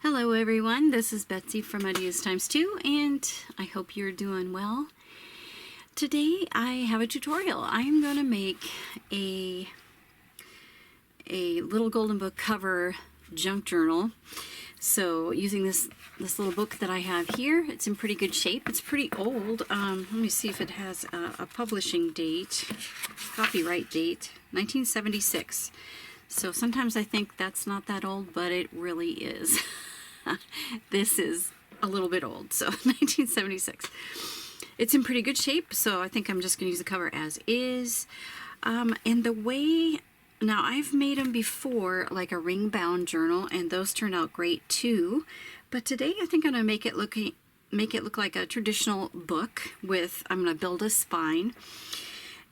Hello everyone, this is Betsy from Ideas Times 2 and I hope you're doing well. Today I have a tutorial. I'm going to make a little golden book cover junk journal. So using this little book that I have here, it's in pretty good shape. It's pretty old. Let me see if it has a publishing date, copyright date, 1976. So sometimes I think that's not that old, but it really is. This is a little bit old, so 1976. It's in pretty good shape, so I think I'm just going to use the cover as is. And the way, now I've made them before, like a ring-bound journal, and those turned out great too. But today I think I'm going to make it look like a traditional book with, I'm going to build a spine.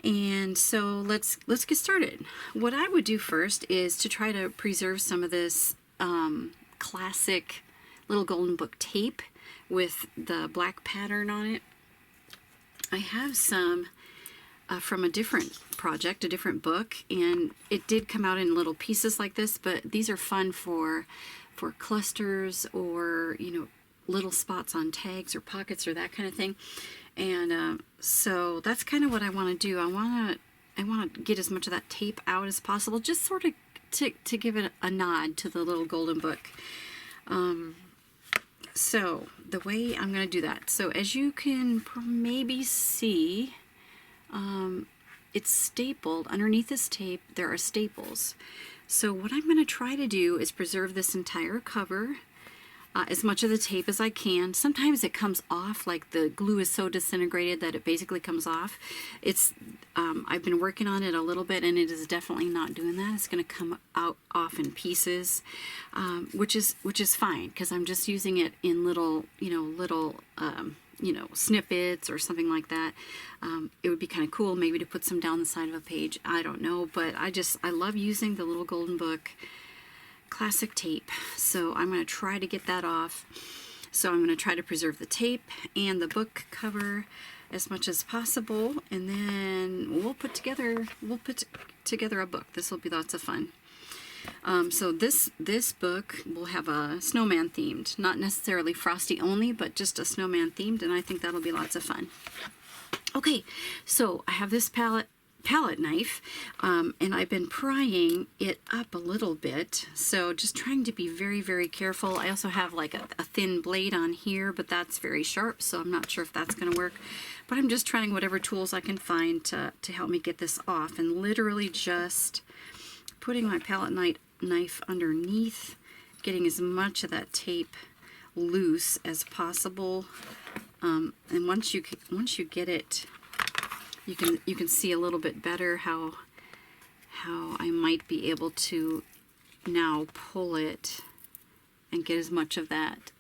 And so let's get started. What I would do first is to try to preserve some of this classic little golden book tape with the black pattern on it. I have some from a different project, a different book, and it did come out in little pieces like this, but these are fun for clusters or, you know, little spots on tags or pockets or that kind of thing. And so that's kind of what I want to do. I want to get as much of that tape out as possible, just sort of to give it a nod to the little golden book. So the way I'm going to do that, so as you can maybe see, it's stapled. Underneath this tape there are staples. So what I'm going to try to do is preserve this entire cover, as much of the tape as I can. Sometimes it comes off, like the glue is so disintegrated that it basically comes off. It's I've been working on it a little bit, and it is definitely not doing that. It's going to come out off in pieces, which is fine, because I'm just using it in little snippets or something like that. It would be kind of cool maybe to put some down the side of a page. I don't know, but I love using the little golden book classic tape. So I'm going to try to get that off. So I'm going to try to preserve the tape and the book cover as much as possible, and then we'll put together a book. This will be lots of fun. So this book will have a snowman themed, not necessarily Frosty only, but just a snowman themed, and I think that'll be lots of fun. Okay, so I have this palette knife, and I've been prying it up a little bit, so just trying to be very, very careful. I also have like a thin blade on here, but that's very sharp, so I'm not sure if that's going to work. But I'm just trying whatever tools I can find to help me get this off, and literally just putting my palette knife underneath, getting as much of that tape loose as possible. And once you get it, you can see a little bit better how I might be able to now pull it and get as much of that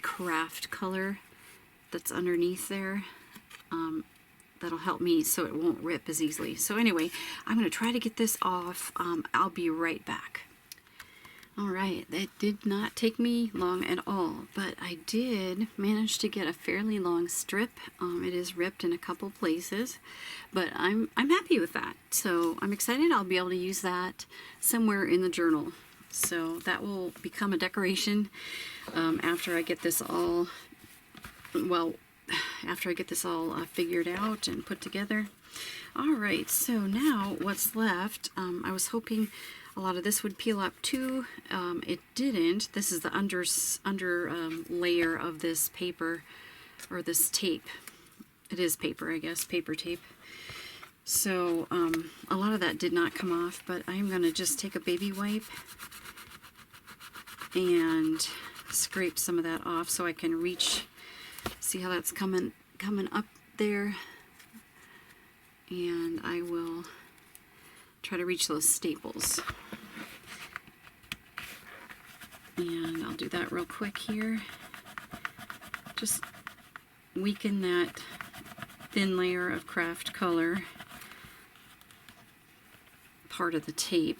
craft color that's underneath there. That'll help me so it won't rip as easily. So anyway, I'm going to try to get this off. I'll be right back. Alright, that did not take me long at all, but I did manage to get a fairly long strip. It is ripped in a couple places, but I'm happy with that. So I'm excited I'll be able to use that somewhere in the journal. So that will become a decoration after I get this all, figured out and put together. Alright, so now what's left, I was hoping a lot of this would peel up too. It didn't. This is the under layer of this paper, or this tape. It is paper, I guess, paper tape. So a lot of that did not come off, but I'm going to just take a baby wipe and scrape some of that off so I can reach, see how that's coming up there, and I will try to reach those staples. And I'll do that real quick here. Just weaken that thin layer of craft color part of the tape.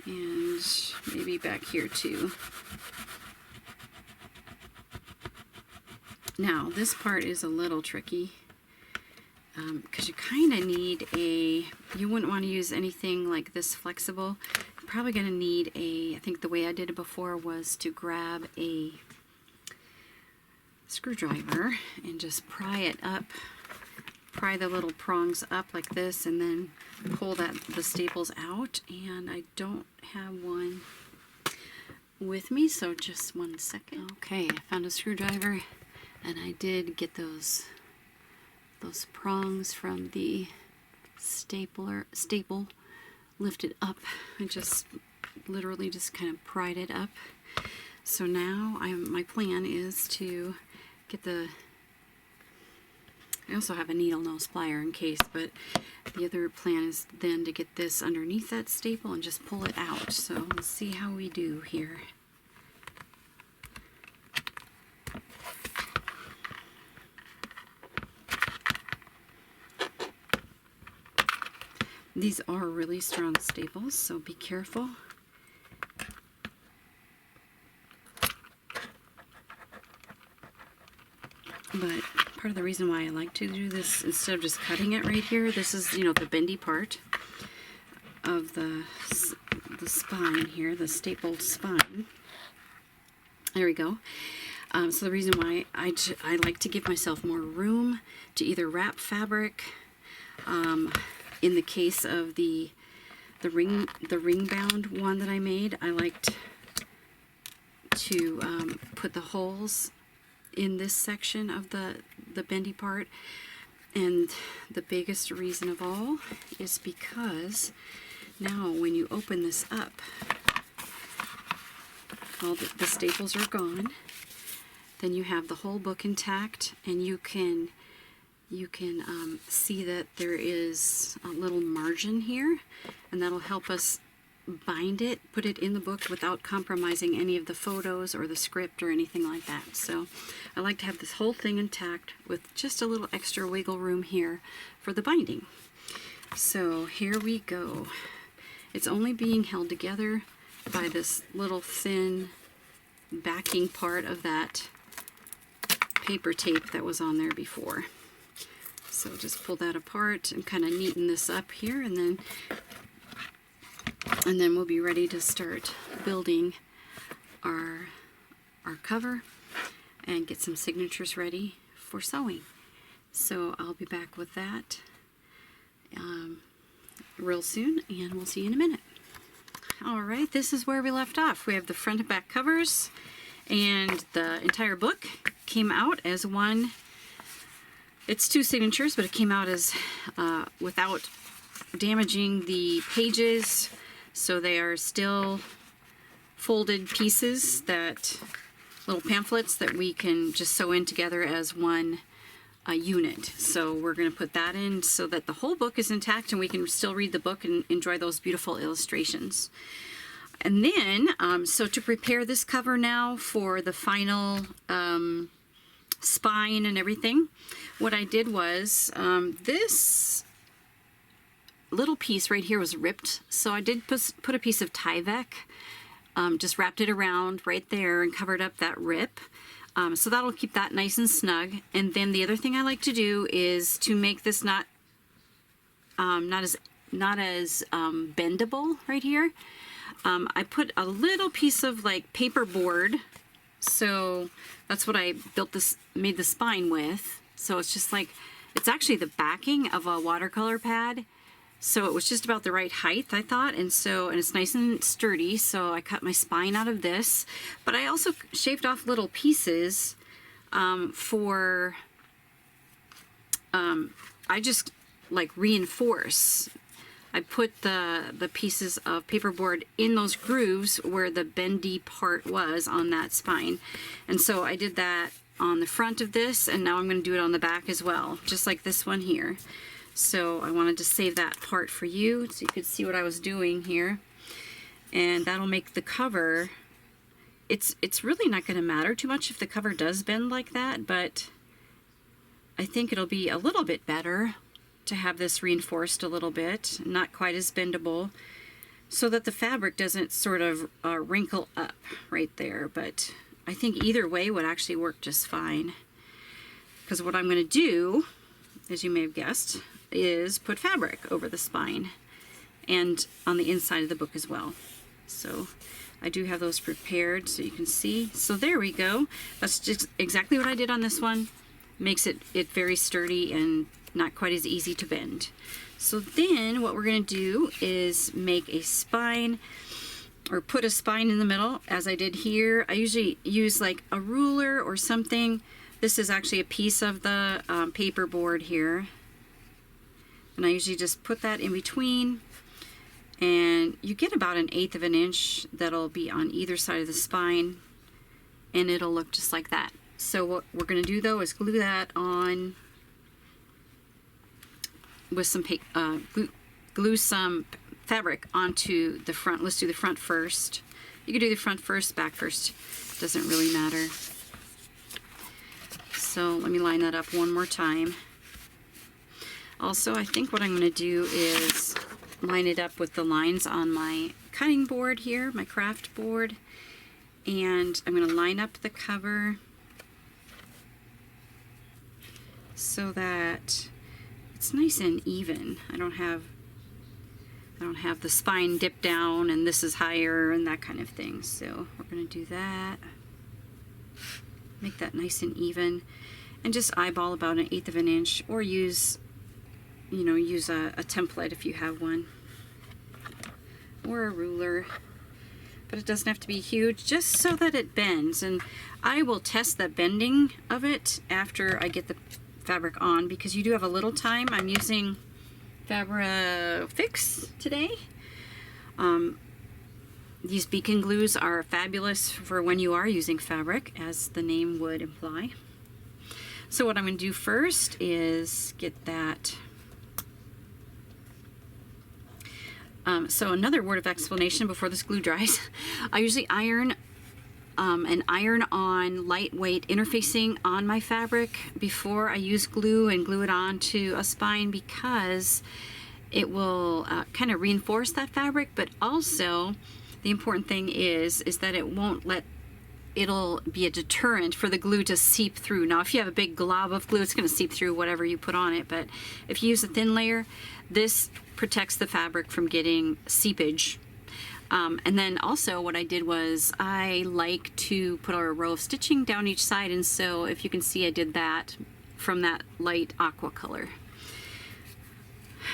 And maybe back here too. Now this part is a little tricky. because you kind of need a, you wouldn't want to use anything like this flexible. probably going to need I think the way I did it before was to grab a screwdriver and just pry it up, pry the little prongs up like this, and then pull the staples out. And I don't have one with me, so just one second. Okay, I found a screwdriver, and I did get those prongs from the staple lifted up. I just literally just kind of pried it up. So now my plan is to get I also have a needle nose plier in case, but the other plan is then to get this underneath that staple and just pull it out. So let's see how we do here. These are really strong staples, so be careful. But part of the reason why I like to do this instead of just cutting it right here, this is, you know, the bendy part of the spine here, the stapled spine. There we go. So the reason why I like to give myself more room to either wrap fabric. In the case of the ring bound one that I made, I liked to put the holes in this section of the bendy part. And the biggest reason of all is because now when you open this up, all the staples are gone. Then you have the whole book intact, and you can see that there is a little margin here, and that'll help us bind it, put it in the book without compromising any of the photos or the script or anything like that. So I like to have this whole thing intact with just a little extra wiggle room here for the binding. So here we go. It's only being held together by this little thin backing part of that paper tape that was on there before. So just pull that apart and kind of neaten this up here, and then we'll be ready to start building our cover and get some signatures ready for sewing. So I'll be back with that real soon, and we'll see you in a minute. Alright, this is where we left off. We have the front and back covers, and the entire book came out as one. It's two signatures, but it came out as without damaging the pages, so they are still folded pieces, little pamphlets that we can just sew in together as one unit. So we're going to put that in so that the whole book is intact and we can still read the book and enjoy those beautiful illustrations. And then, so to prepare this cover now for the final spine and everything, what I did was this little piece right here was ripped, so I did put a piece of Tyvek, just wrapped it around right there and covered up that rip, so that'll keep that nice and snug. And then the other thing I like to do is to make this not as bendable right here. I put a little piece of like paper board, so that's what I made the spine with. So it's just like, it's actually the backing of a watercolor pad. So it was just about the right height, I thought, and it's nice and sturdy, so I cut my spine out of this. But I also shaved off little pieces I just like reinforce. I put the pieces of paperboard in those grooves where the bendy part was on that spine. And so I did that on the front of this, and now I'm going to do it on the back as well, just like this one here. So I wanted to save that part for you so you could see what I was doing here. And that'll make the cover, it's really not going to matter too much if the cover does bend like that, but I think it'll be a little bit better to have this reinforced a little bit, not quite as bendable, so that the fabric doesn't sort of wrinkle up right there. But I think either way would actually work just fine, because what I'm going to do, as you may have guessed, is put fabric over the spine and on the inside of the book as well. So I do have those prepared so you can see. So there we go. That's just exactly what I did on this one. Makes it very sturdy and not quite as easy to bend. So then what we're going to do is make a spine, or put a spine in the middle, as I did here. I usually use like a ruler or something. This is actually a piece of the paper board here. And I usually just put that in between. And you get about 1/8 of an inch that'll be on either side of the spine. And it'll look just like that. So what we're going to do though is glue that on with some glue some fabric onto the front. Let's do the front first. You can do the front first, back first. Doesn't really matter. So let me line that up one more time. Also, I think what I'm going to do is line it up with the lines on my cutting board here, my craft board. And I'm going to line up the cover so that it's nice and even. I don't have the spine dip down and this is higher and that kind of thing. So we're going to do that. Make that nice and even. And just eyeball about 1/8 of an inch, or use a template if you have one. Or a ruler. But it doesn't have to be huge, just so that it bends. And I will test the bending of it after I get the fabric on, because you do have a little time. I'm using Fix today. These beacon glues are fabulous for when you are using fabric, as the name would imply. So what I'm going to do first is get that. So another word of explanation before this glue dries. I usually iron and iron on lightweight interfacing on my fabric before I use glue and glue it onto a spine, because it will kind of reinforce that fabric, but also the important thing is that it won't let, it'll be a deterrent for the glue to seep through. Now if you have a big glob of glue, it's going to seep through whatever you put on it, but if you use a thin layer, this protects the fabric from getting seepage. And then also what I did was I like to put a row of stitching down each side, and so if you can see, I did that from that light aqua color,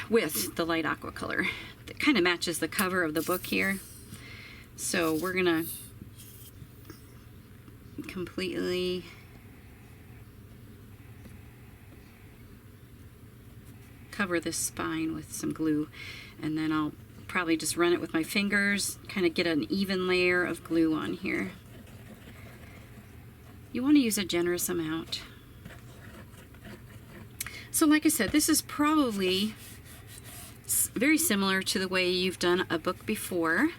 with the light aqua color. It kind of matches the cover of the book here. So we're gonna completely cover this spine with some glue, and then I'll probably just run it with my fingers, kind of get an even layer of glue on here. You want to use a generous amount. So like I said, this is probably very similar to the way you've done a book before,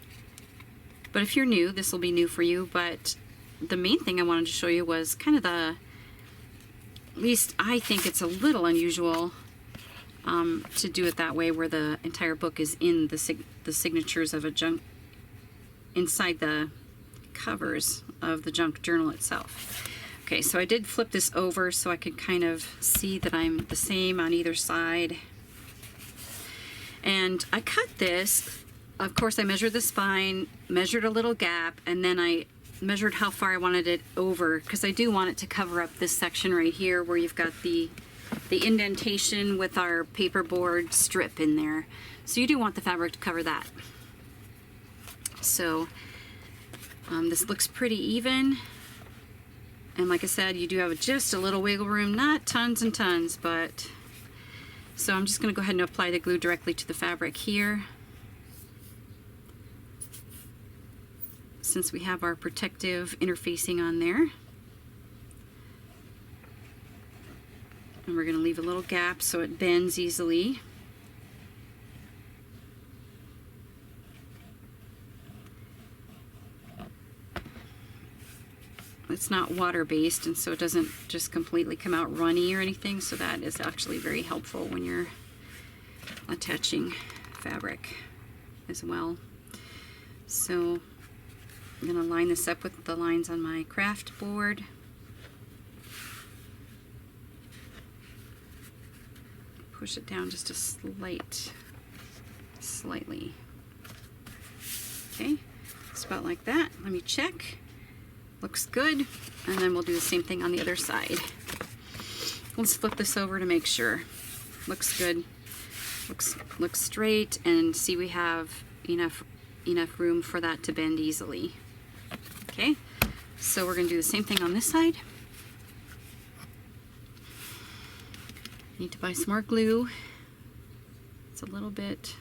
but if you're new, this will be new for you. But the main thing I wanted to show you was kind of at least I think it's a little unusual to do it that way, where the entire book is in the signatures of a junk, inside the covers of the junk journal itself. Okay, so I did flip this over so I could kind of see that I'm the same on either side. And I cut this, of course I measured the spine, measured a little gap, and then I measured how far I wanted it over, because I do want it to cover up this section right here where you've got the indentation with our paperboard strip in there. So you do want the fabric to cover that. So this looks pretty even. And like I said, you do have just a little wiggle room, not tons and tons, but... So I'm just going to go ahead and apply the glue directly to the fabric here, since we have our protective interfacing on there. And we're going to leave a little gap so it bends easily. It's not water-based, and so it doesn't just completely come out runny or anything, so that is actually very helpful when you're attaching fabric as well. So I'm going to line this up with the lines on my craft board. Push it down just a slightly. Okay, Looks about like that. Let me check. Looks good. And then we'll do the same thing on the other side. Let's flip this over to make sure. Looks good. Looks straight, and see we have enough room for that to bend easily. Okay, so we're going to do the same thing on this side. Need to buy some more glue. It's a little bit,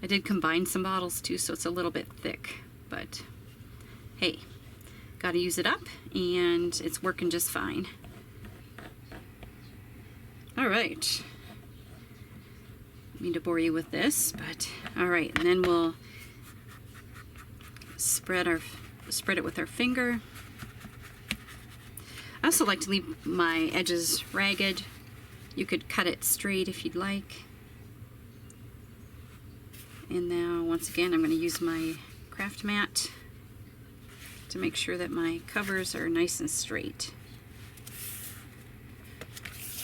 I did combine some bottles too, so it's a little bit thick, but hey, got to use it up, and it's working just fine. All right. Need to bore you with this, but all right, and then we'll spread it with our finger. I also like to leave my edges ragged. You could cut it straight if you'd like. And now once again I'm going to use my craft mat to make sure that my covers are nice and straight.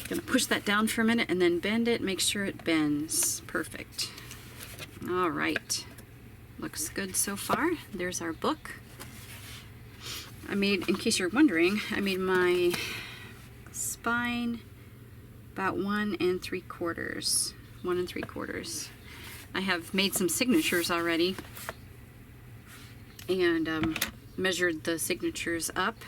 Gonna push that down for a minute and then bend it, make sure it bends. Perfect. All right, looks good so far. There's our book. I made, in case you're wondering, I made my spine about 1 3/4. 1 3/4. I have made some signatures already and measured the signatures up.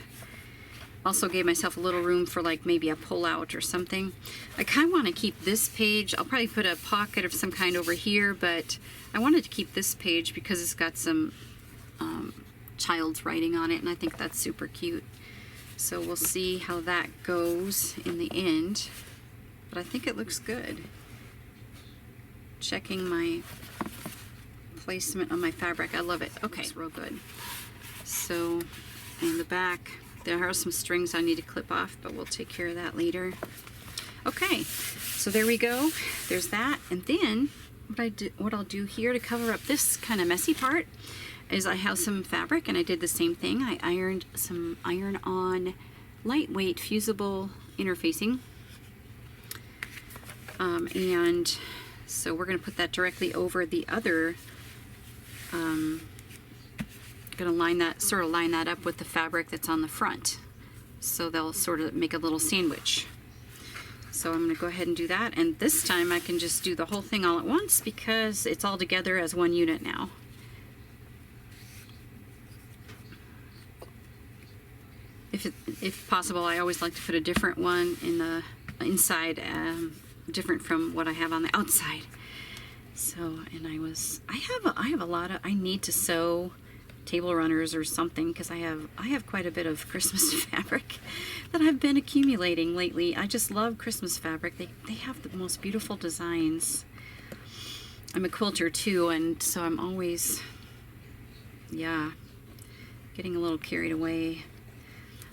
Also gave myself a little room for like maybe a pull out or something. I kind of want to keep this page. I'll probably put a pocket of some kind over here, but I wanted to keep this page because it's got some child's writing on it, and I think that's super cute. So we'll see how that goes in the end, but I think it looks good. Checking my placement on my fabric. I love it. Okay, it's real good. So in the back, there are some strings I need to clip off, but we'll take care of that later. Okay, so there we go. There's that. And then what I'll do here to cover up this kind of messy part is I have some fabric, and I did the same thing. I ironed some iron-on lightweight fusible interfacing. And so we're going to put that directly over the other going to line that up with the fabric that's on the front, so they'll sort of make a little sandwich. So I'm going to go ahead and do that, and this time I can just do the whole thing all at once because it's all together as one unit now. If possible, I always like to put a different one in the inside, different from what I have on the outside. So, and I have a lot of, I need to sew table runners or something because I have quite a bit of Christmas fabric that I've been accumulating lately. I just love Christmas fabric. They have the most beautiful designs. I'm a quilter too, and so I'm always, yeah, getting a little carried away.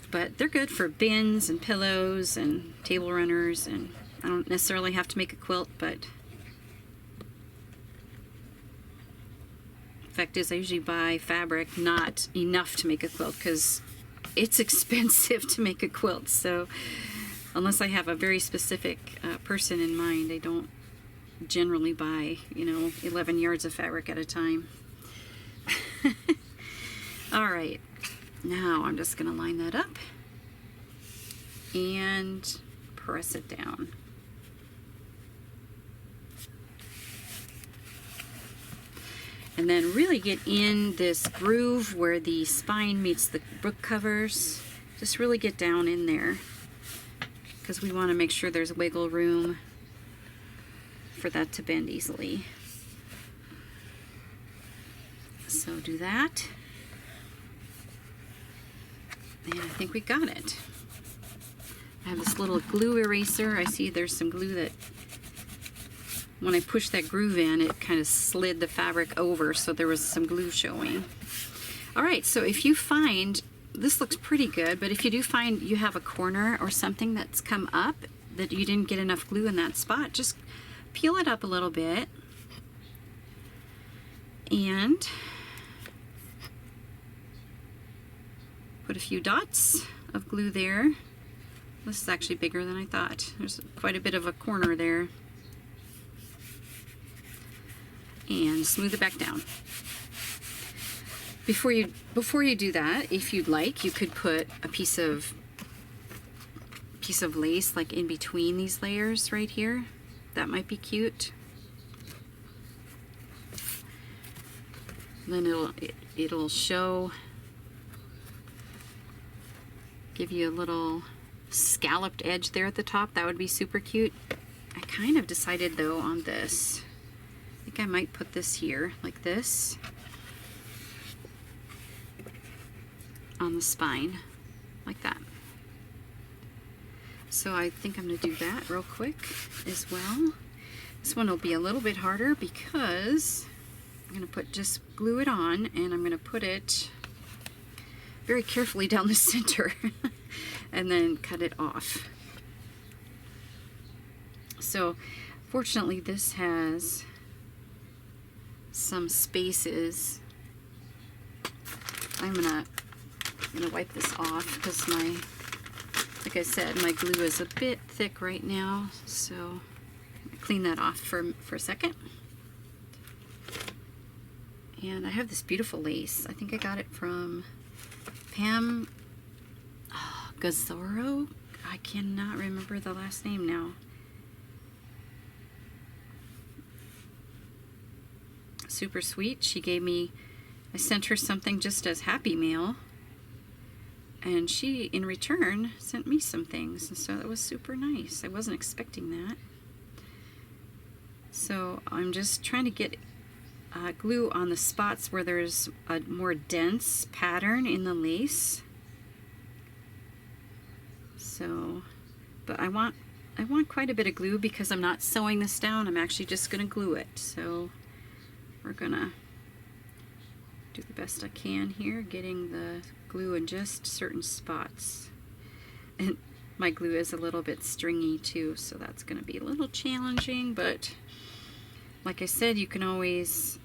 But they're good for bins and pillows and table runners, and I don't necessarily have to make a quilt, but fact is I usually buy fabric not enough to make a quilt because it's expensive to make a quilt. So unless I have a very specific person in mind, I don't generally buy, 11 yards of fabric at a time. All right, now I'm just going to line that up and press it down. And then really get in this groove where the spine meets the book covers. Just really get down in there because we want to make sure there's wiggle room for that to bend easily. So do that. And I think we got it. I have this little glue eraser. I see there's some glue that when I pushed that groove in, it kind of slid the fabric over, so there was some glue showing. All right, so if you find, this looks pretty good, but if you do find you have a corner or something that's come up that you didn't get enough glue in that spot, just peel it up a little bit and put a few dots of glue there. This is actually bigger than I thought. There's quite a bit of a corner there. And smooth it back down. before you do that, if you'd like, you could put a piece of lace like in between these layers right here. That might be cute. Then it'll show, give you a little scalloped edge there at the top. That would be super cute. I kind of decided though on this. I think I might put this here like this on the spine like that. So I think I'm going to do that real quick as well. This one will be a little bit harder because I'm going to just glue it on, and I'm going to put it very carefully down the center and then cut it off. So fortunately this has some spaces. I'm gonna wipe this off because like I said, my glue is a bit thick right now, so clean that off for a second. And I have this beautiful lace. I think I got it from Pam Gazzaro. I cannot remember the last name now. Super sweet. She gave me, I sent her something just as Happy Mail, and she in return sent me some things, and so that was super nice. I wasn't expecting that. So I'm just trying to get glue on the spots where there's a more dense pattern in the lace. So, but I want quite a bit of glue because I'm not sewing this down. I'm actually just gonna glue it. So we're gonna do the best I can here, getting the glue in just certain spots. And my glue is a little bit stringy too, so that's gonna be a little challenging, but like I said, you can always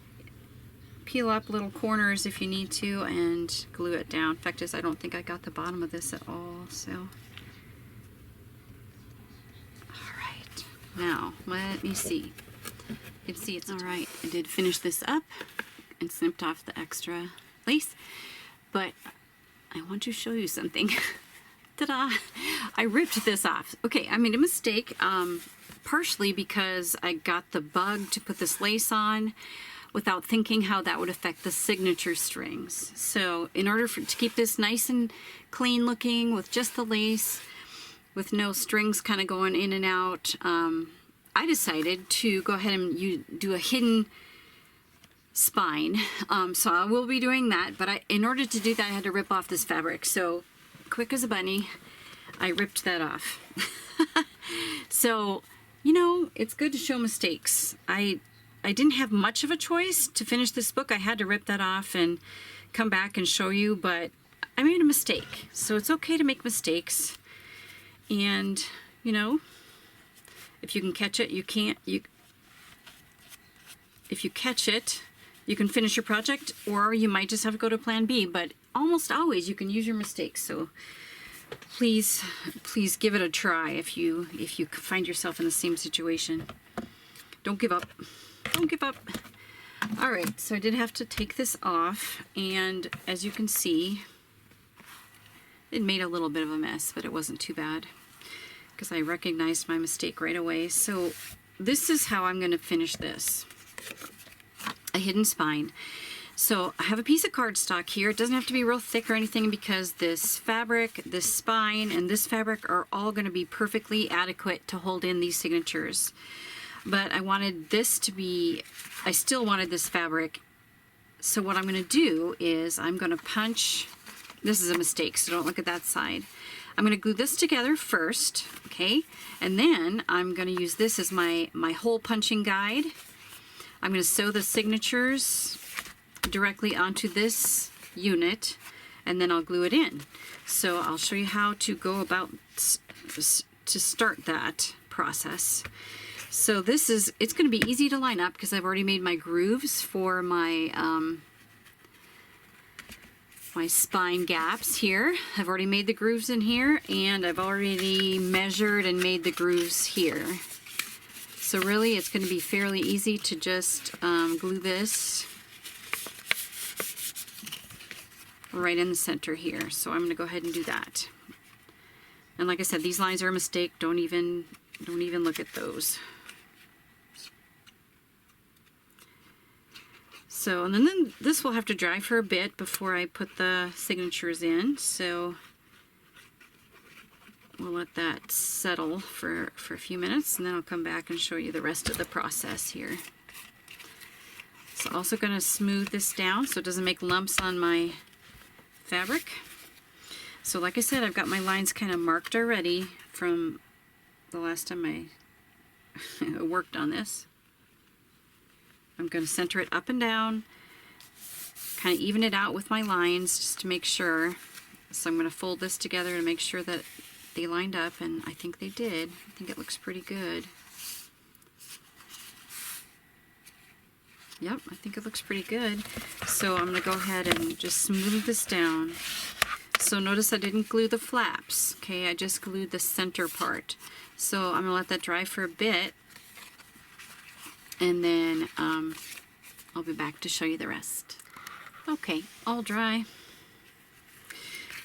peel up little corners if you need to and glue it down. In fact, I don't think I got the bottom of this at all, so. Alright, now let me see. You can see it's alright. I did finish this up and snipped off the extra lace, but I want to show you something. Ta-da! I ripped this off. Okay, I made a mistake. Partially because I got the bug to put this lace on without thinking how that would affect the signature strings. So in order to keep this nice and clean looking with just the lace, with no strings kind of going in and out, I decided to go ahead and do a hidden spine. So I will be doing that, but in order to do that I had to rip off this fabric. So quick as a bunny, I ripped that off. So you know, it's good to show mistakes. I didn't have much of a choice to finish this book. I had to rip that off and come back and show you, but I made a mistake. So it's okay to make mistakes. And, you know, if you can catch it, if you catch it, you can finish your project, or you might just have to go to plan B, but almost always you can use your mistakes. So please give it a try if you find yourself in the same situation. Don't give up. Don't give up. All right, so I did have to take this off, and as you can see, it made a little bit of a mess, but it wasn't too bad because I recognized my mistake right away. So this is how I'm going to finish this. A hidden spine. So I have a piece of cardstock here. It doesn't have to be real thick or anything because this fabric, this spine, and this fabric are all going to be perfectly adequate to hold in these signatures. But I wanted this to be, I still wanted this fabric. So what I'm going to do is I'm going to punch, this is a mistake, so don't look at that side. I'm going to glue this together first, okay? And then I'm going to use this as my hole punching guide. I'm going to sew the signatures directly onto this unit, and then I'll glue it in. So I'll show you how to go about to start that process. So this is, it's going to be easy to line up because I've already made my grooves for my my spine gaps here. I've already made the grooves in here, and I've already measured and made the grooves here. So really it's going to be fairly easy to just glue this right in the center here. So I'm going to go ahead and do that. And like I said, these lines are a mistake. Don't even look at those. So, and then this will have to dry for a bit before I put the signatures in. So we'll let that settle for a few minutes, and then I'll come back and show you the rest of the process here. So also going to smooth this down so it doesn't make lumps on my fabric. So like I said, I've got my lines kind of marked already from the last time I worked on this. I'm going to center it up and down, kind of even it out with my lines just to make sure. So I'm going to fold this together to make sure that they lined up, and I think they did. I think it looks pretty good. Yep, I think it looks pretty good. So I'm going to go ahead and just smooth this down. So notice I didn't glue the flaps, okay? I just glued the center part. So I'm going to let that dry for a bit, and then I'll be back to show you the rest. Okay, all dry.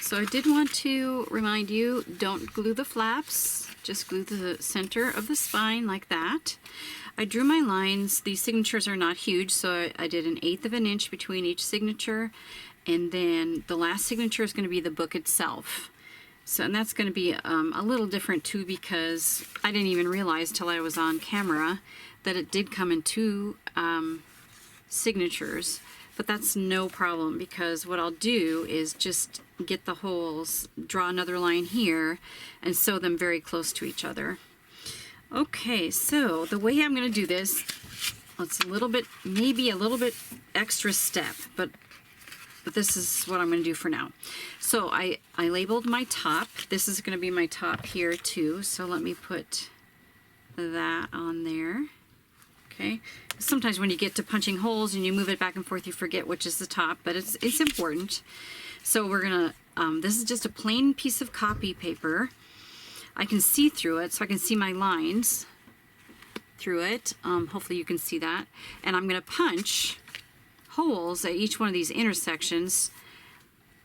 So I did want to remind you, don't glue the flaps, just glue the center of the spine like that. I drew my lines. These signatures are not huge, so I did 1/8 of an inch between each signature, and then the last signature is going to be the book itself. So, and that's going to be a little different too, because I didn't even realize till I was on camera that it did come in 2 signatures, but that's no problem, because what I'll do is just get the holes, draw another line here, and sew them very close to each other. Okay, so the way I'm going to do this, it's a little bit, maybe a little bit extra step, but this is what I'm going to do for now. So I labeled my top. This is going to be my top here too, so let me put that on there. Okay, sometimes when you get to punching holes and you move it back and forth, you forget which is the top, but it's important. So we're gonna, this is just a plain piece of copy paper. I can see through it, so I can see my lines through it. Hopefully you can see that. And I'm gonna punch holes at each one of these intersections.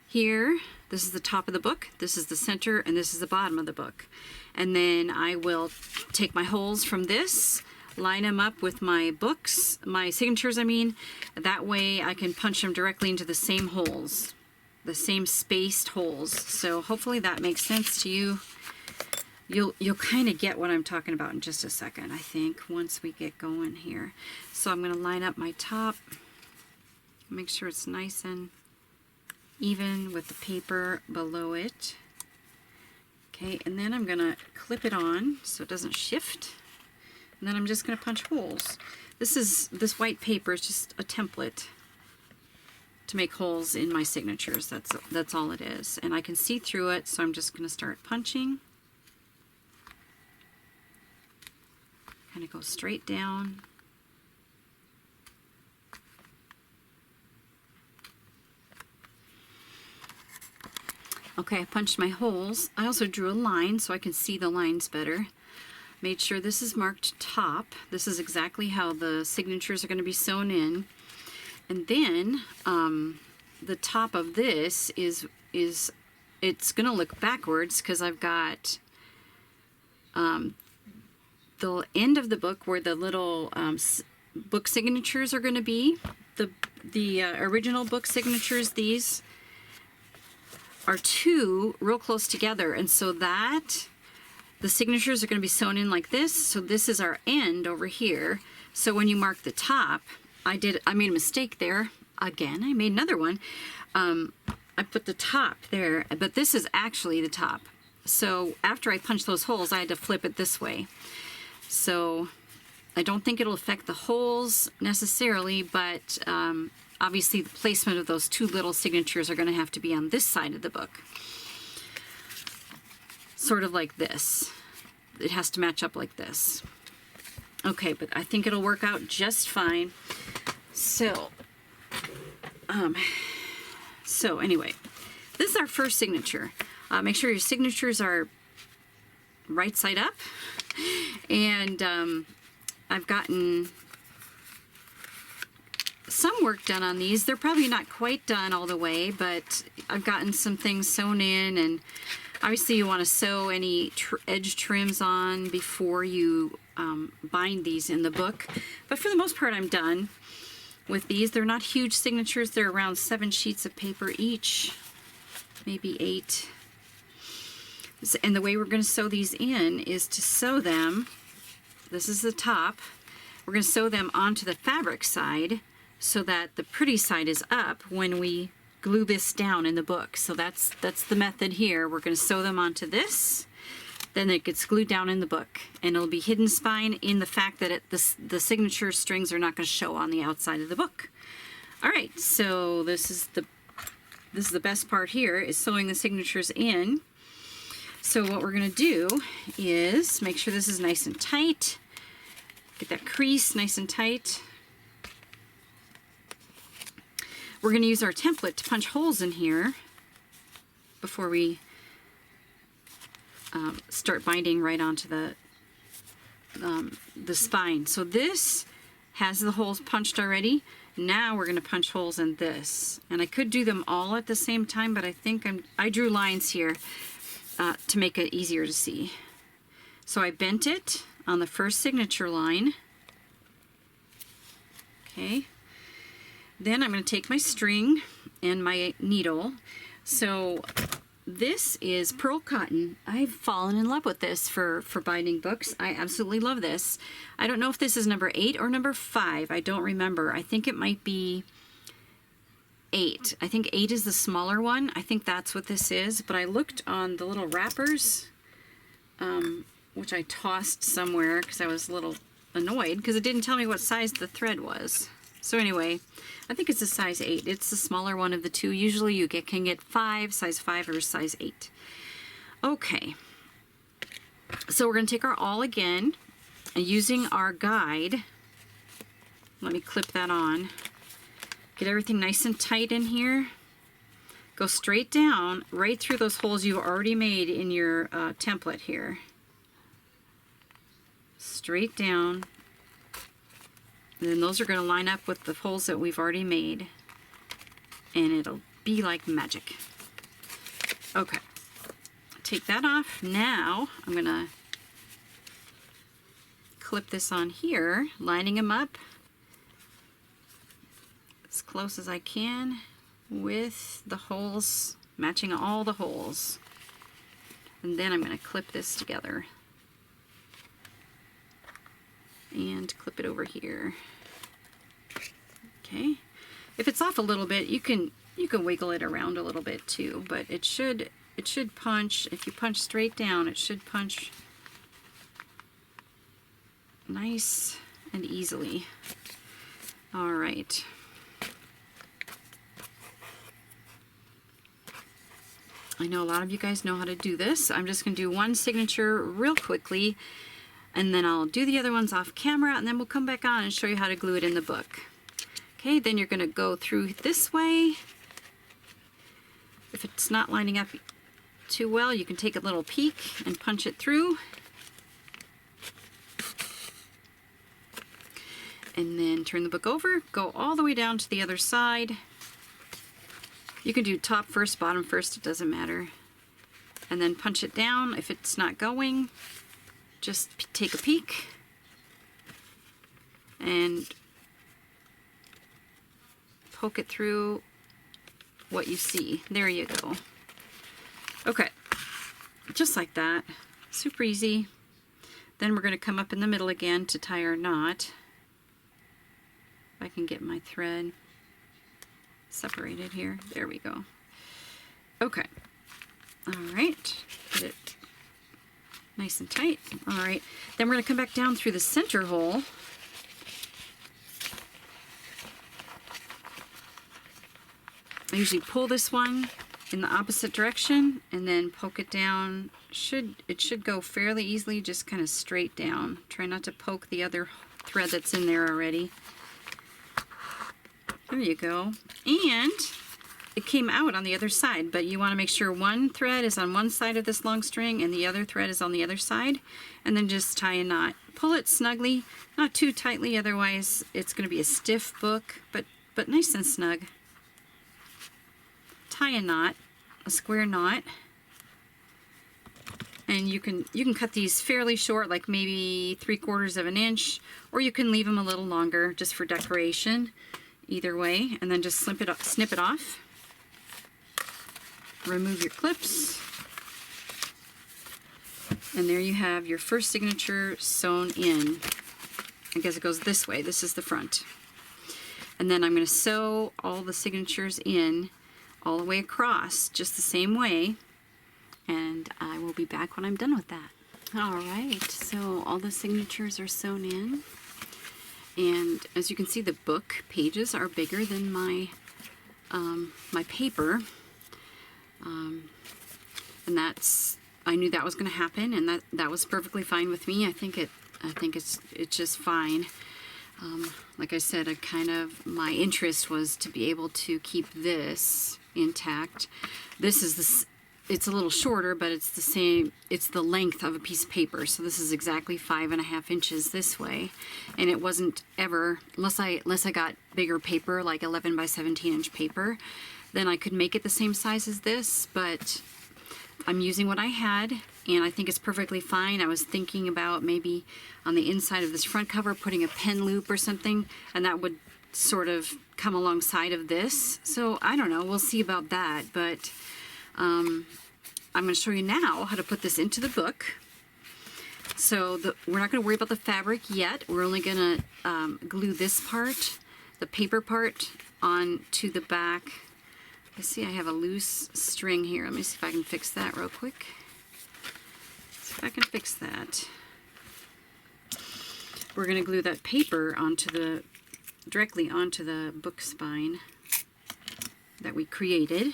Here, this is the top of the book, this is the center, and this is the bottom of the book. And then I will take my holes from this, line them up with my books, my signatures I mean. That way I can punch them directly into the same holes, the same spaced holes. So hopefully that makes sense to you. You'll kind of get what I'm talking about in just a second, I think, once we get going here. So I'm going to line up my top, make sure it's nice and even with the paper below it. Okay, and then I'm going to clip it on so it doesn't shift. And then I'm just going to punch holes. This white paper is just a template to make holes in my signatures. That's all it is. And I can see through it, so I'm just going to start punching. Kind of go straight down. Okay, I punched my holes. I also drew a line so I can see the lines better. Made sure this is marked top. This is exactly how the signatures are going to be sewn in. And then the top of this is it's going to look backwards, because I've got the end of the book where the little book signatures are going to be. The original book signatures, these are 2 real close together, and so that the signatures are going to be sewn in like this. So this is our end over here. So when you mark the top, I made a mistake there. Again, I made another one. I put the top there, but this is actually the top. So after I punched those holes, I had to flip it this way. So I don't think it'll affect the holes necessarily, but obviously the placement of those 2 little signatures are going to have to be on this side of the book. Sort of like this. It has to match up like this. Okay, but I think it'll work out just fine. So anyway, this is our first signature. Make sure your signatures are right side up. And I've gotten some work done on these. They're probably not quite done all the way, but I've gotten some things sewn in, and obviously you want to sew any edge trims on before you bind these in the book. But for the most part, I'm done with these. They're not huge signatures. They're around 7 sheets of paper each, maybe 8. And the way we're going to sew these in is to sew them, this is the top, we're going to sew them onto the fabric side so that the pretty side is up when we glue this down in the book. So that's the method here. We're going to sew them onto this, then it gets glued down in the book, and it'll be hidden spine in the fact that the signature strings are not going to show on the outside of the book. All right, so this is the best part here, is sewing the signatures in. So what we're going to do is make sure this is nice and tight. Get that crease nice and tight. We're going to use our template to punch holes in here before we start binding right onto the spine. So this has the holes punched already. Now we're going to punch holes in this. And I could do them all at the same time, but I think I drew lines here to make it easier to see. So I bent it on the first signature line. Okay. Then I'm going to take my string and my needle. So this is pearl cotton. I've fallen in love with this for binding books. I absolutely love this. I don't know if this is number 8 or number 5. I don't remember. I think it might be 8. I think 8 is the smaller one. I think that's what this is. But I looked on the little wrappers, which I tossed somewhere because I was a little annoyed because it didn't tell me what size the thread was. So anyway, I think it's a size 8. It's the smaller one of the two. Usually you can get 5, size 5 or size 8. Okay. So we're going to take our awl again, and using our guide, let me clip that on. Get everything nice and tight in here. Go straight down, right through those holes you've already made in your template here. Straight down. And then those are going to line up with the holes that we've already made. And it'll be like magic. Okay. Take that off. Now I'm going to clip this on here, lining them up as close as I can with the holes, matching all the holes. And then I'm going to clip this together. And clip it over here. Okay. If it's off a little bit, you can wiggle it around a little bit too, but it should punch. If you punch straight down, it should punch nice and easily. All right. I know a lot of you guys know how to do this. I'm just going to do one signature real quickly, and then I'll do the other ones off camera, and then we'll come back on and show you how to glue it in the book. Okay, then you're going to go through this way. If it's not lining up too well, you can take a little peek and punch it through. And then turn the book over, go all the way down to the other side. You can do top first, bottom first, it doesn't matter. And then punch it down. If it's not going, just take a peek and poke it through what you see. There you go. Okay, just like that. Super easy. Then we're going to come up in the middle again to tie our knot. If I can get my thread separated here. There we go. Okay. All right. Get it nice and tight. All right. Then we're going to come back down through the center hole. I usually pull this one in the opposite direction and then poke it down. It should go fairly easily, just kind of straight down. Try not to poke the other thread that's in there already. There you go. And it came out on the other side, but you want to make sure one thread is on one side of this long string and the other thread is on the other side, and then just tie a knot. Pull it snugly, not too tightly, otherwise it's going to be a stiff book, but but nice and snug. Tie a knot, a square knot, and you can cut these fairly short, like maybe 3/4 of an inch, or you can leave them a little longer just for decoration. Either way, and then just snip it off. Remove your clips, and there you have your first signature sewn in. I guess it goes this way. This is the front. And then I'm going to sew all the signatures in all the way across, just the same way, and I will be back when I'm done with that. Alright, so all the signatures are sewn in, and as you can see, the book pages are bigger than my my paper, and I knew that was going to happen, and that was perfectly fine with me. I think it's just fine. Like I said, my interest was to be able to keep this intact. This is it's a little shorter, but it's the same, it's the length of a piece of paper. So this is exactly 5.5 inches this way. And it wasn't ever, unless I got bigger paper, like 11 by 17 inch paper, then I could make it the same size as this, but I'm using what I had, and I think it's perfectly fine. I was thinking about maybe on the inside of this front cover putting a pen loop or something, and that would sort of come alongside of this. So I don't know, we'll see about that, but I'm going to show you now how to put this into the book. So we're not going to worry about the fabric yet. We're only going to glue this part, the paper part, onto the back. I see I have a loose string here. Let me see if I can fix that real quick. See if I can fix that. We're going to glue that paper directly onto the book spine that we created.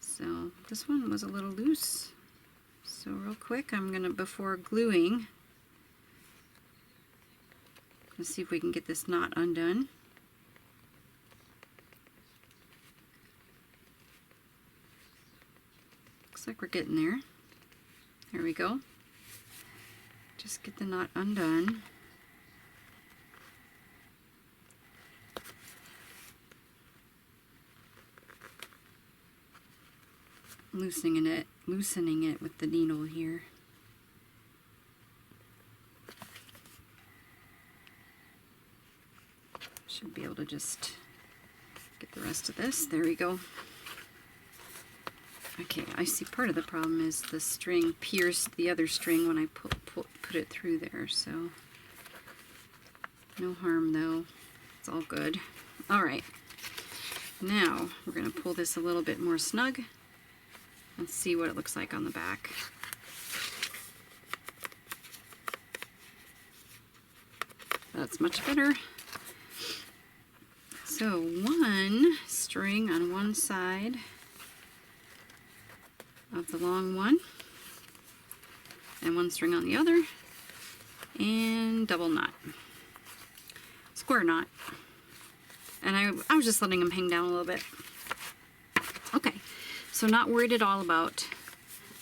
So this one was a little loose. So real quick, I'm going to, before gluing, let's see if we can get this knot undone. Looks like we're getting there. There we go. Just get the knot undone. Loosening it with the needle here. Should be able to just get the rest of this. There we go. Okay, I see part of the problem is the string pierced the other string when I put it through there, so no harm though. It's all good. Alright, now we're going to pull this a little bit more snug and see what it looks like on the back. That's much better. So one string on one side of the long one, and one string on the other, and double knot, square knot, and I was just letting them hang down a little bit. Okay, so not worried at all about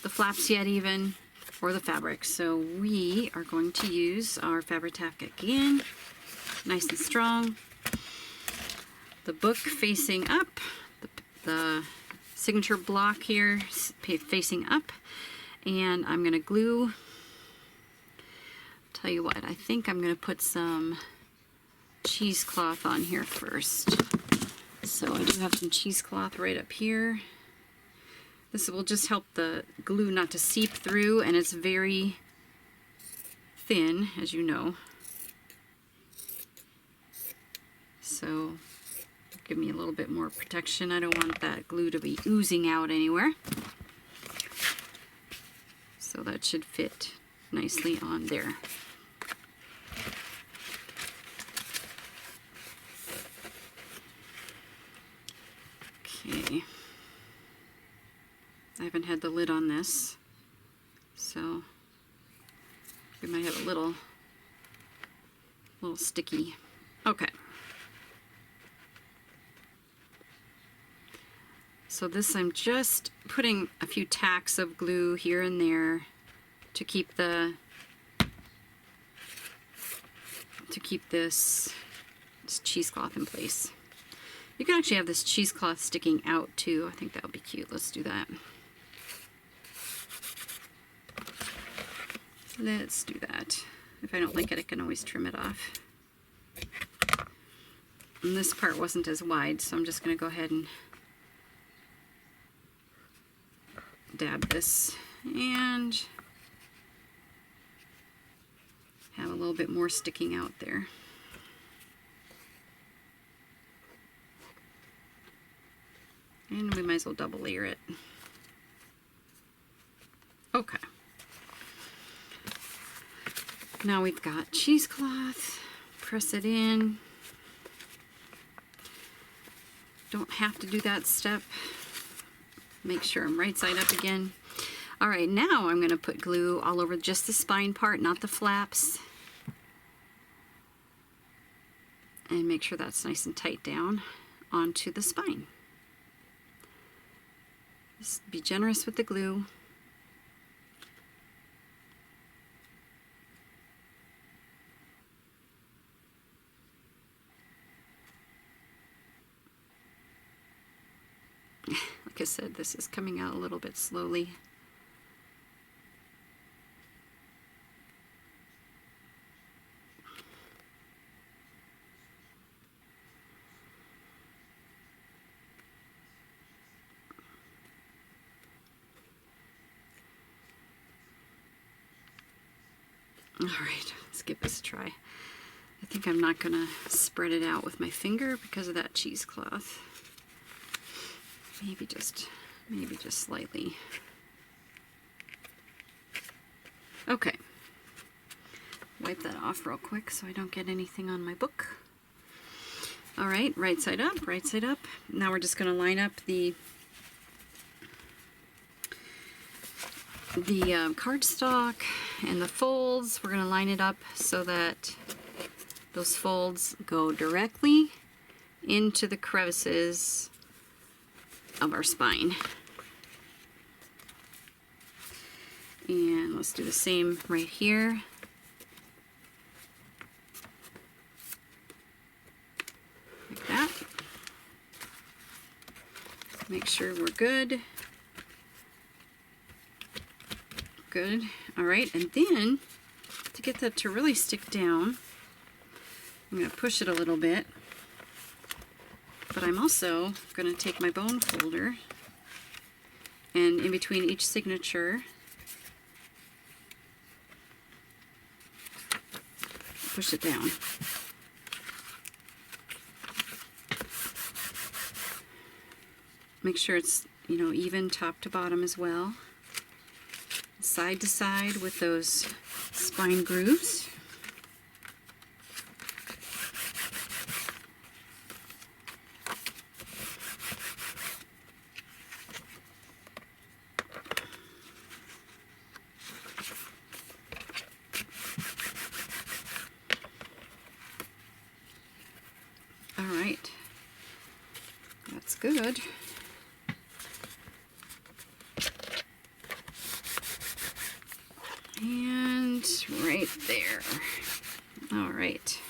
the flaps yet even, or the fabric. So we are going to use our Fabri-Tac again, nice and strong. The book facing up, the signature block here facing up, and I'm going to glue. Tell you what, I think I'm going to put some cheesecloth on here first. So I do have some cheesecloth right up here. This will just help the glue not to seep through, and it's very thin, as you know. So give me a little bit more protection. I don't want that glue to be oozing out anywhere. So that should fit nicely on there. Okay. I haven't had the lid on this, so we might have a little sticky. Okay. So this, I'm just putting a few tacks of glue here and there to keep this this cheesecloth in place. You can actually have this cheesecloth sticking out too. I think that would be cute. Let's do that. Let's do that. If I don't like it, I can always trim it off. And this part wasn't as wide, so I'm just going to go ahead and dab this and have a little bit more sticking out there. And we might as well double layer it. Okay. Now we've got cheesecloth. Press it in. Don't have to do that step. Make sure I'm right side up again. All right, now I'm going to put glue all over just the spine part, not the flaps. And make sure that's nice and tight down onto the spine. Just be generous with the glue. Like I said, this is coming out a little bit slowly. All right, let's give this a try. I think I'm not gonna spread it out with my finger because of that cheesecloth. Maybe just slightly. Okay. Wipe that off real quick so I don't get anything on my book. All right, right side up, right side up. Now we're just gonna line up the cardstock and the folds. We're going to line it up so that those folds go directly into the crevices of our spine. And let's do the same right here. Like that. Make sure we're good. Good. All right, and then to get that to really stick down, I'm going to push it a little bit, but I'm also going to take my bone folder and in between each signature, push it down. Make sure it's, even top to bottom as well. Side to side with those spine grooves. All right, that's good. And right there. All right.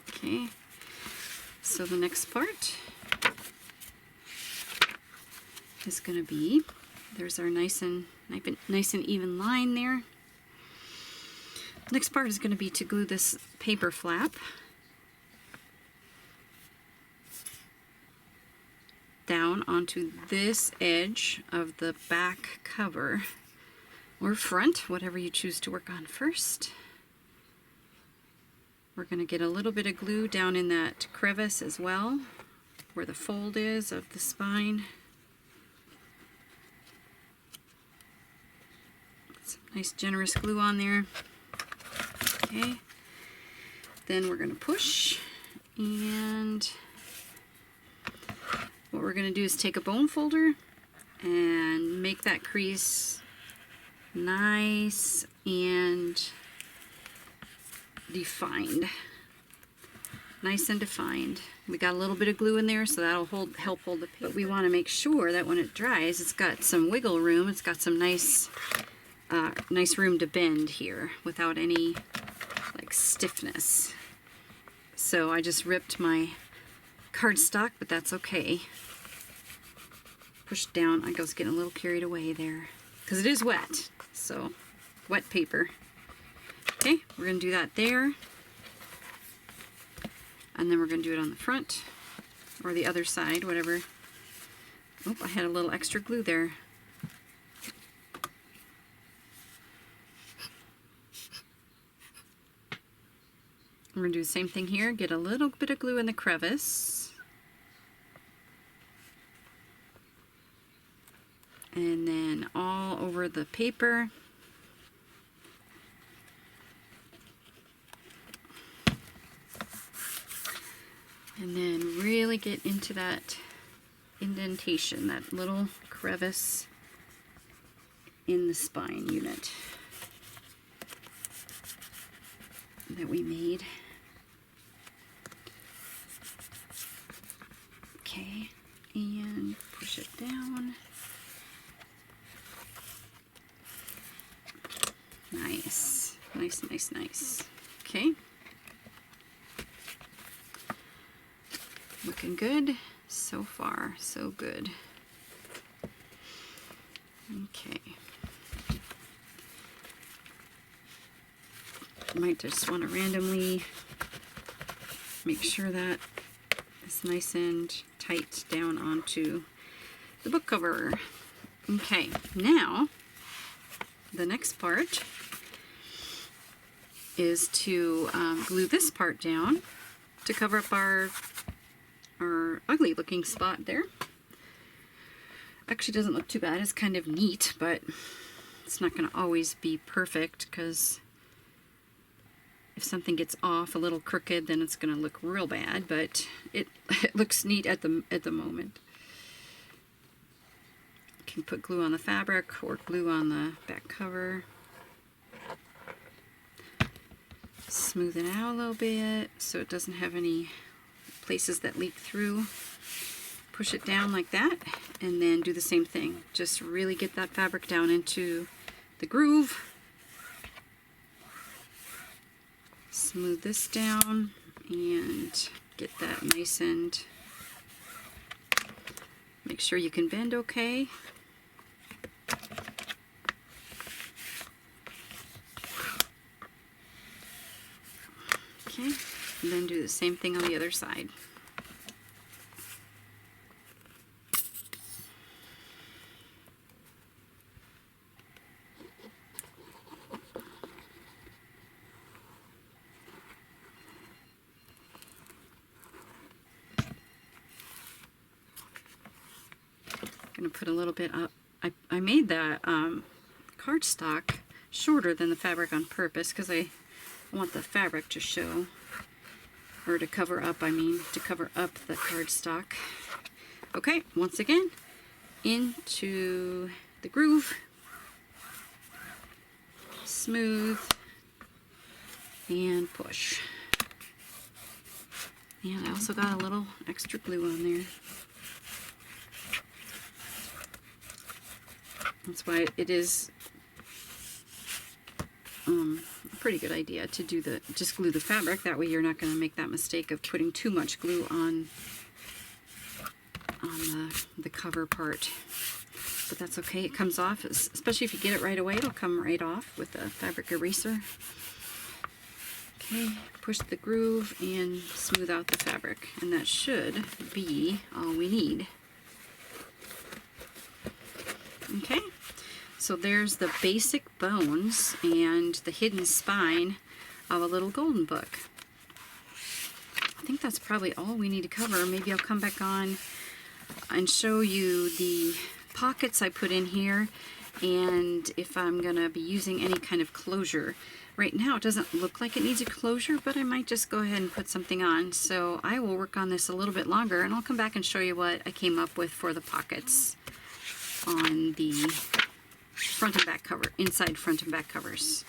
Okay. So the next part is going to be, there's our nice and even line there. Next part is going to be to glue this paper flap down onto this edge of the back cover or front, whatever you choose to work on first. We're going to get a little bit of glue down in that crevice as well, where the fold is of the spine. Some nice generous glue on there. Okay. Then we're going to push, and what we're going to do is take a bone folder and make that crease nice and defined. Nice and defined. We got a little bit of glue in there, so that'll help hold the paper. But we want to make sure that when it dries, it's got some wiggle room. It's got some nice room to bend here without any like stiffness. So I just ripped my cardstock, but that's okay. Pushed down. I was getting a little carried away there because it is wet. So wet paper. Okay, we're going to do that there. And then we're going to do it on the front or the other side, whatever. Oh, I had a little extra glue there. We're going to do the same thing here. Get a little bit of glue in the crevice. And then all over the paper. And then really get into that indentation, that little crevice in the spine unit that we made. Okay, and push it down. Nice, nice, nice, nice. Okay. Looking good. So far, so good. Okay. Might just want to randomly make sure that it's nice and tight down onto the book cover. Okay, now the next part is to glue this part down to cover up our ugly looking spot there. Actually doesn't look too bad. It's kind of neat, but it's not going to always be perfect because if something gets off a little crooked, then it's going to look real bad, but it looks neat at the moment. You can put glue on the fabric or glue on the back cover. Smooth it out a little bit so it doesn't have any places that leak through. Push it down like that and then do the same thing. Just really get that fabric down into the groove. Smooth this down and get that nice and make sure you can bend okay. Okay, and then do the same thing on the other side. Going to put a little bit up. I made that cardstock shorter than the fabric on purpose because I want the fabric to show, or to cover up, to cover up the cardstock. Okay, once again, into the groove, smooth, and push. And I also got a little extra glue on there. That's why it is a pretty good idea to do just glue the fabric. That way you're not going to make that mistake of putting too much glue on the cover part. But that's okay. It comes off, especially if you get it right away. It'll come right off with a fabric eraser. Okay, push the groove and smooth out the fabric. And that should be all we need. Okay, so there's the basic bones and the hidden spine of a little golden book. I think that's probably all we need to cover. Maybe I'll come back on and show you the pockets I put in here and if I'm going to be using any kind of closure. Right now it doesn't look like it needs a closure, but I might just go ahead and put something on. So I will work on this a little bit longer and I'll come back and show you what I came up with for the pockets on the front and back cover, inside front and back covers.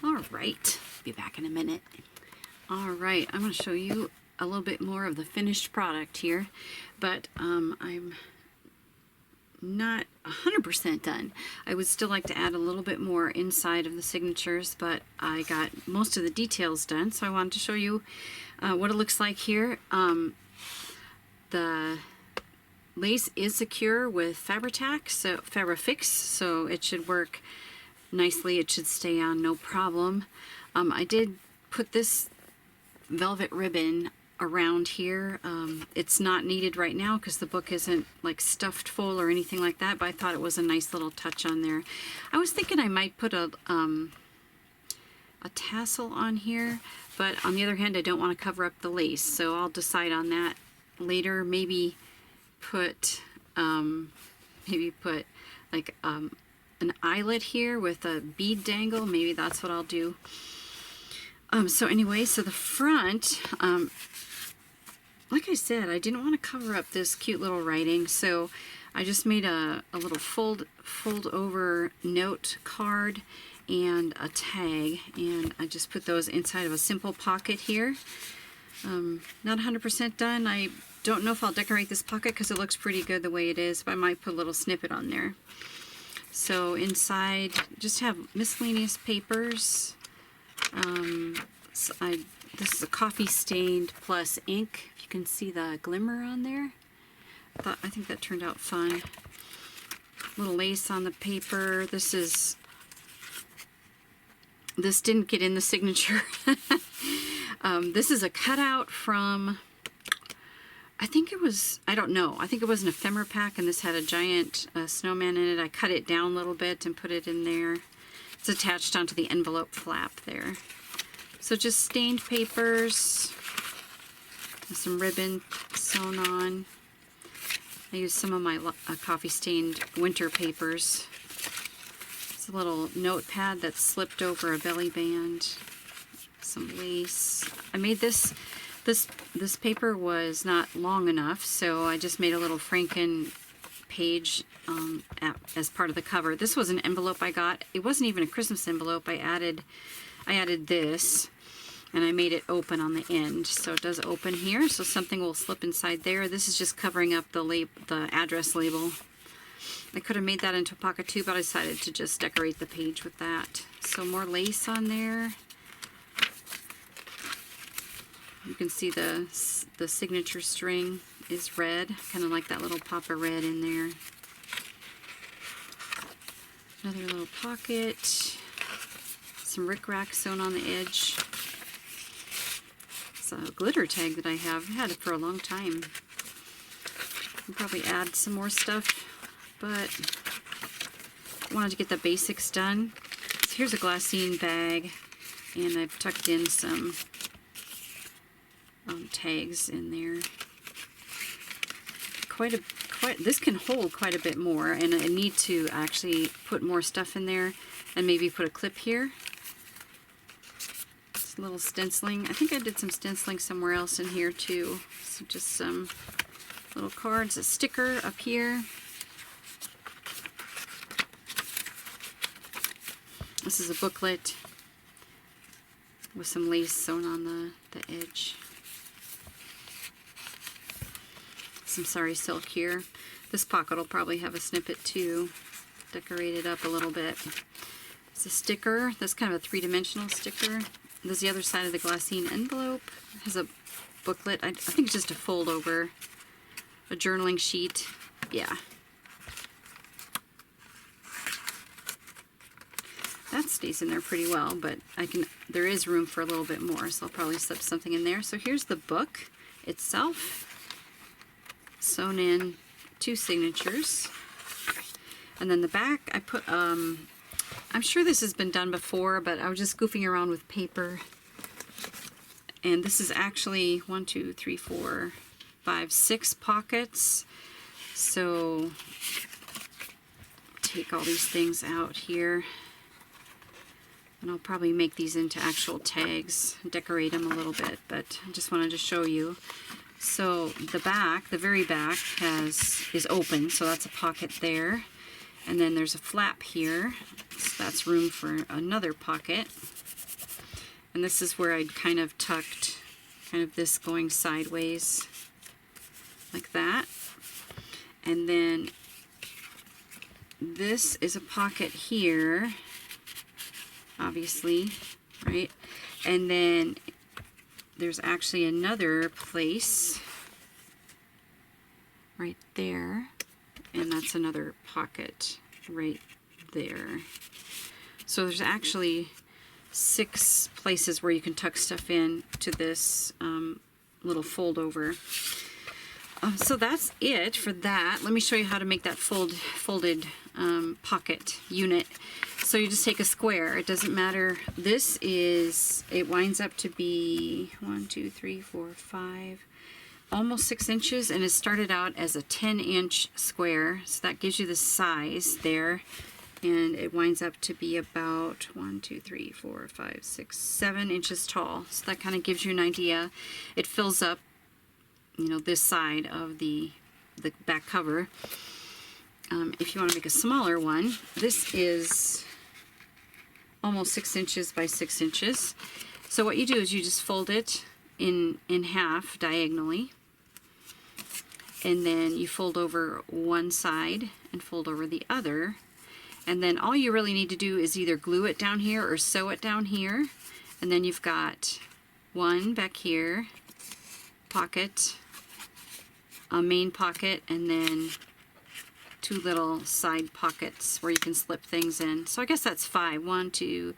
All right, be back in a minute. All right, I'm going to show you a little bit more of the finished product here, but I'm not 100% done. I would still like to add a little bit more inside of the signatures, but I got most of the details done, so I wanted to show you what it looks like here. The lace is secure with Fabrifix, so it should work nicely. It should stay on no problem. I did put this velvet ribbon around here. It's not needed right now because the book isn't like stuffed full or anything like that, but I thought it was a nice little touch on there. I was thinking I might put a tassel on here, but on the other hand I don't want to cover up the lace, so I'll decide on that later. Maybe put like an eyelet here with a bead dangle. Maybe that's what I'll do. So anyway, so the front, like I said, I didn't want to cover up this cute little writing, so I just made a little fold over note card and a tag, and I just put those inside of a simple pocket here. Not 100% done. I don't know if I'll decorate this pocket because it looks pretty good the way it is, but I might put a little snippet on there. So inside, just have miscellaneous papers. This is a coffee stained plus ink. If you can see the glimmer on there. I think that turned out fun. Little lace on the paper. This didn't get in the signature. This is a cutout from, I think it was, I don't know, I think it was an ephemera pack, and this had a giant snowman in it. I cut it down a little bit and put it in there. It's attached onto the envelope flap there. So just stained papers, with some ribbon sewn on. I used some of my coffee stained winter papers. It's a little notepad that's slipped over a belly band. Some lace. I made this paper was not long enough, so I just made a little Franken page as part of the cover. This was an envelope I got. It wasn't even a Christmas envelope. I added this, and I made it open on the end, so it does open here, so something will slip inside there. This is just covering up the address label. I could have made that into a pocket too, but I decided to just decorate the page with that. So more lace on there. You can see the signature string is red, kind of like that little pop of red in there. Another little pocket. Some rickrack sewn on the edge. It's a glitter tag that I have. I've had it for a long time. I'll probably add some more stuff, but I wanted to get the basics done. So here's a glassine bag, and I've tucked in some tags in there. This can hold quite a bit more, and I need to actually put more stuff in there, and maybe put a clip here. It's a little stenciling. I think I did some stenciling somewhere else in here too. So just some little cards, a sticker up here. This is a booklet with some lace sewn on the edge. Some sari silk here. This pocket will probably have a snippet too. Decorate it up a little bit. It's a sticker. That's kind of a three-dimensional sticker. There's the other side of the glassine envelope. It has a booklet. I think it's just a fold over. A journaling sheet. Yeah. That stays in there pretty well, but there is room for a little bit more, so I'll probably slip something in there. So here's the book itself. Sewn in 2 signatures. And then the back, I put, I'm sure this has been done before, but I was just goofing around with paper. And this is actually 1, 2, 3, 4, 5, 6 pockets. So take all these things out here. And I'll probably make these into actual tags, decorate them a little bit, but I just wanted to show you. So the back, the very back is open, so that's a pocket there. And then there's a flap here, so that's room for another pocket. And this is where I'd kind of tucked kind of this going sideways like that. And then this is a pocket here, obviously, right? And then there's actually another place right there, and that's another pocket right there. So there's actually 6 places where you can tuck stuff in to this little fold over. So that's it for that. Let me show you how to make that folded pocket unit. So you just take a square. It doesn't matter. This is, it winds up to be 1, 2, 3, 4, 5, almost 6 inches, and it started out as a 10-inch square. So that gives you the size there. And it winds up to be about 1, 2, 3, 4, 5, 6, 7 inches tall. So that kind of gives you an idea. It fills up, you know, this side of the back cover. If you want to make a smaller one, this is almost 6 inches by 6 inches. So what you do is you just fold it in half diagonally, and then you fold over one side and fold over the other. And then all you really need to do is either glue it down here or sew it down here. And then you've got one back here, pocket, a main pocket, and then 2 little side pockets where you can slip things in. So I guess that's 5. 1, 2,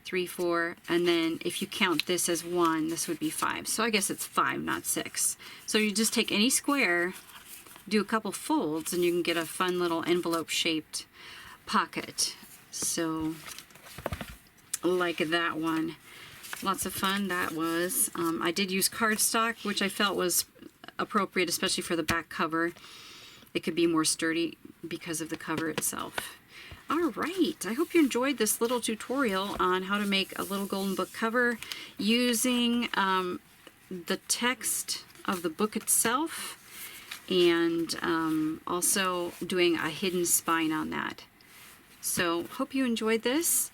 3, 4. And then if you count this as 1, this would be 5. So I guess it's 5, not 6. So you just take any square, do a couple folds, and you can get a fun little envelope shaped pocket. So like that one, lots of fun that was. I did use cardstock, which I felt was appropriate, especially for the back cover. It could be more sturdy because of the cover itself. All right, I hope you enjoyed this little tutorial on how to make a little golden book cover using the text of the book itself, and also doing a hidden spine on that. So hope you enjoyed this.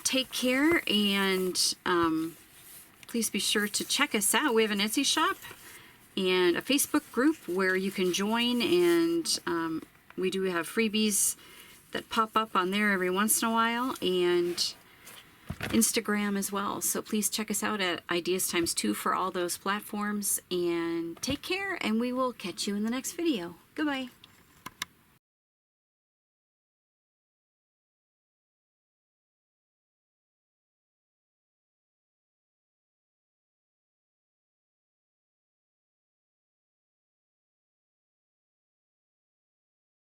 Take care, and please be sure to check us out. We have an Etsy shop and a Facebook group where you can join, and we do have freebies that pop up on there every once in a while, and Instagram as well. So please check us out at ideastimestwo for all those platforms, and take care, and we will catch you in the next video. Goodbye.